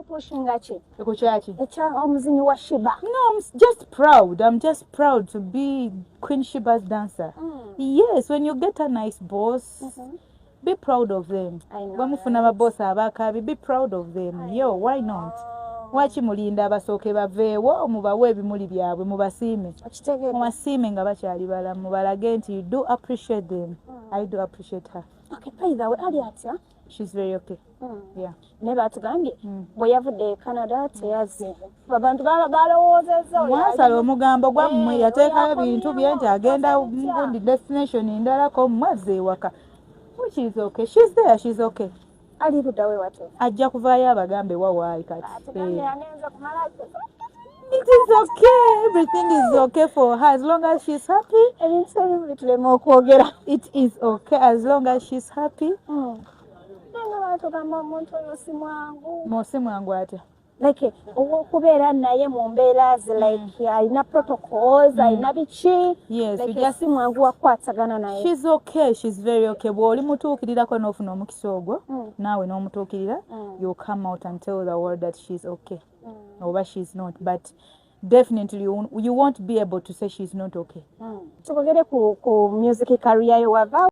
Pushingachi. Ekuchachi. Omuzinyi wa Shiba. No, I'm just proud. I'm just proud to be Queen Shiba's dancer. Yes, when you get a nice boss, be proud of them. I know. Bamufuna boss abakabi, be proud of them. Yo, why not? Wachi mulinda abasooke baveewo mubawe ebimuli byabwe mubasiime. Mubasiime nga bakyali balamu mubalage nti you do appreciate them. I do appreciate her. Okay, by the way, Aliatia. She's very okay. Yeah. Never atugambye bwe yavudde Canada teyaze abantu balowoozezza mwasala omugambo gwammwe yateekayo bintu bye nti agenda mugundi destination endalako mwazze ewaka, which is okay. She's there, she's okay. ali luddawe wate ajja kuvaayo abagambe wawaayi kati It is okay. Everything is okay for her as long as she's happy. It is okay as long as she's happy. Mosi mwangu ate like okubeera naye mu mbeera like alina protocols alina biki yes like just mwangu wakwatagana naye. She's okay, she's very okay. Bw'oli mutuukirirako n'ofuna omukisa ogwo naawe n'omutuukirira you'll come out and tell the world that she's okay or she's not, but definitely you won't be able to say she's not okay. Tukogere ku music career yo wava